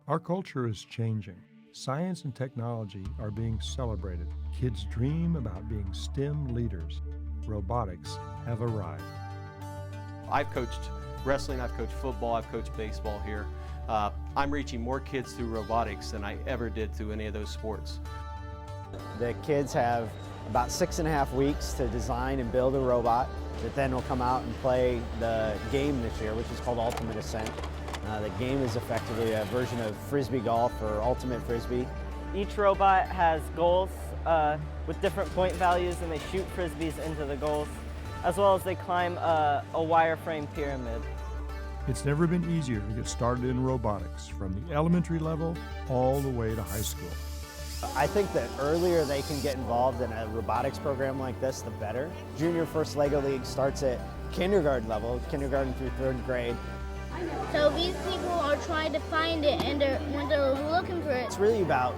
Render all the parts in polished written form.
Our culture is changing. Science and technology are being celebrated. Kids dream about being STEM leaders. Robotics have arrived. I've coached wrestling, I've coached football, I've coached baseball here. I'm reaching more kids through robotics than I ever did through any of those sports. The kids have about 6.5 weeks to design and build a robot that then will come out and play the game this year, which is called Ultimate Ascent. The game is effectively a version of Frisbee golf or Ultimate Frisbee. Each robot has goals with different point values, and they shoot Frisbees into the goals, as well as they climb a wireframe pyramid. It's never been easier to get started in robotics, from the elementary level all the way to high school. I think the earlier they can get involved in a robotics program like this, the better. Junior First LEGO League starts at kindergarten level, kindergarten through 3rd grade. So these people are trying to find it, and when they're looking for it. It's really about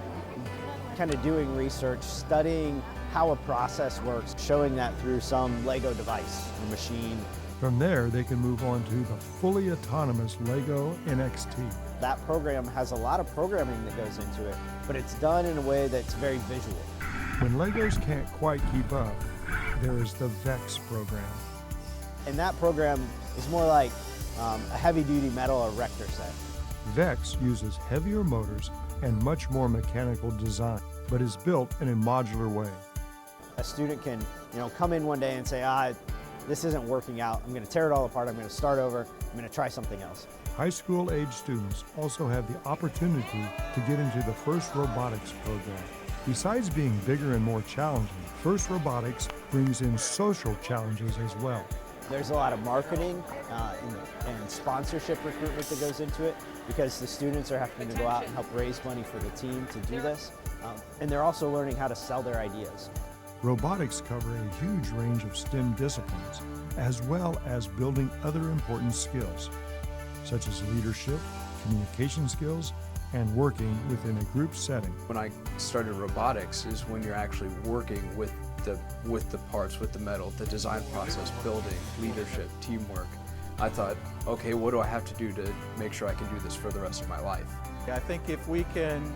kind of doing research, studying how a process works, showing that through some LEGO device or machine. From there, they can move on to the fully autonomous LEGO NXT. That program has a lot of programming that goes into it, but it's done in a way that's very visual. When Legos can't quite keep up, there is the VEX program. And that program is more like a heavy-duty metal erector set. VEX uses heavier motors and much more mechanical design, but is built in a modular way. A student can, come in one day and say, this isn't working out. I'm going to tear it all apart. I'm going to start over. I'm going to try something else. High school age students also have the opportunity to get into the FIRST Robotics program. Besides being bigger and more challenging, FIRST Robotics brings in social challenges as well. There's a lot of marketing and sponsorship recruitment that goes into it, because the students are having to go out and help raise money for the team to do this. And they're also learning how to sell their ideas. Robotics cover a huge range of STEM disciplines, as well as building other important skills, such as leadership, communication skills, and working within a group setting. When I started robotics is when you're actually working with the parts, with the metal, the design process, building, leadership, teamwork. I thought, okay, what do I have to do to make sure I can do this for the rest of my life? I think if we can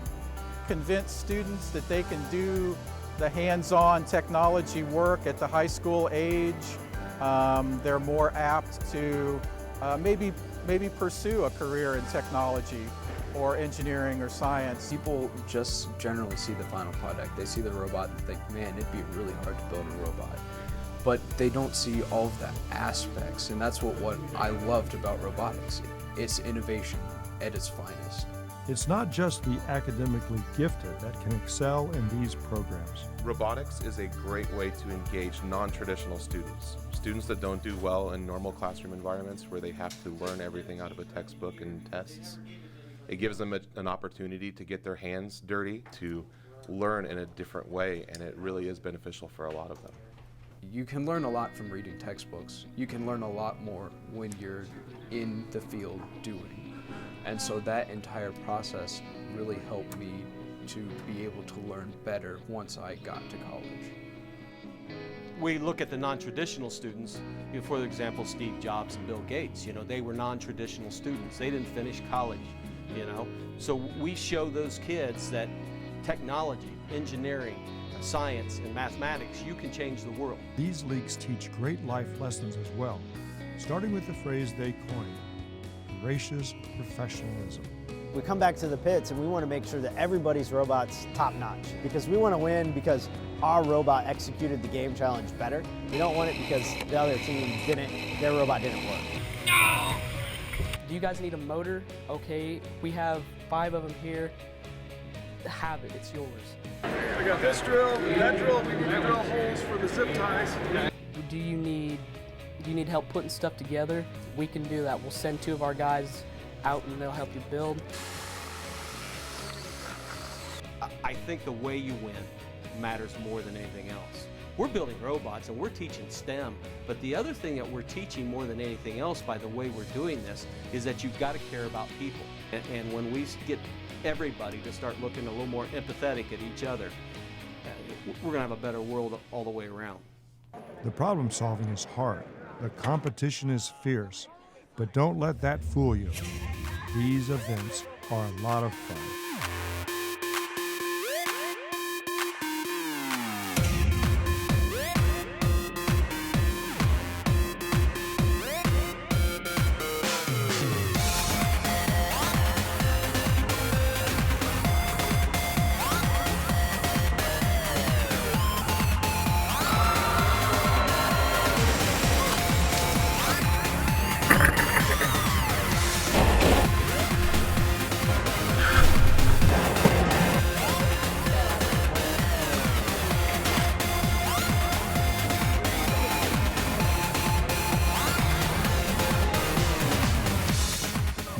convince students that they can do the hands-on technology work at the high school age, they're more apt to maybe pursue a career in technology or engineering or science. People just generally see the final product. They see the robot and think, man, it'd be really hard to build a robot. But they don't see all of the aspects, and that's what I loved about robotics. It's innovation at its finest. It's not just the academically gifted that can excel in these programs. Robotics is a great way to engage non-traditional students. Students that don't do well in normal classroom environments where they have to learn everything out of a textbook and tests. It gives them an opportunity to get their hands dirty, to learn in a different way, and it really is beneficial for a lot of them. You can learn a lot from reading textbooks. You can learn a lot more when you're in the field doing. And so that entire process really helped me to be able to learn better once I got to college. We look at the non-traditional students, for example, Steve Jobs and Bill Gates, they were non-traditional students. They didn't finish college, So we show those kids that technology, engineering, science, and mathematics, you can change the world. These leagues teach great life lessons as well, starting with the phrase they coined, gracious professionalism. We come back to the pits and we want to make sure that everybody's robot's top-notch, because we want to win because our robot executed the game challenge better. We don't want it because the other team their robot didn't work. No! Do you guys need a motor? Okay, we have 5 of them here. Have it, it's yours. I got this drill, that drill, we can drill holes for the zip ties. Do you need help putting stuff together? We can do that. We'll send 2 of our guys out and they'll help you build. I think the way you win matters more than anything else. We're building robots and we're teaching STEM, but the other thing that we're teaching more than anything else by the way we're doing this is that you've got to care about people. And when we get everybody to start looking a little more empathetic at each other, we're going to have a better world all the way around. The problem solving is hard. The competition is fierce. But don't let that fool you. These events are a lot of fun.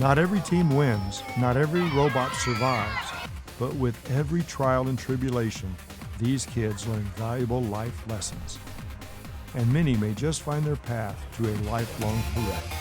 Not every team wins, not every robot survives, but with every trial and tribulation, these kids learn valuable life lessons. And many may just find their path to a lifelong career.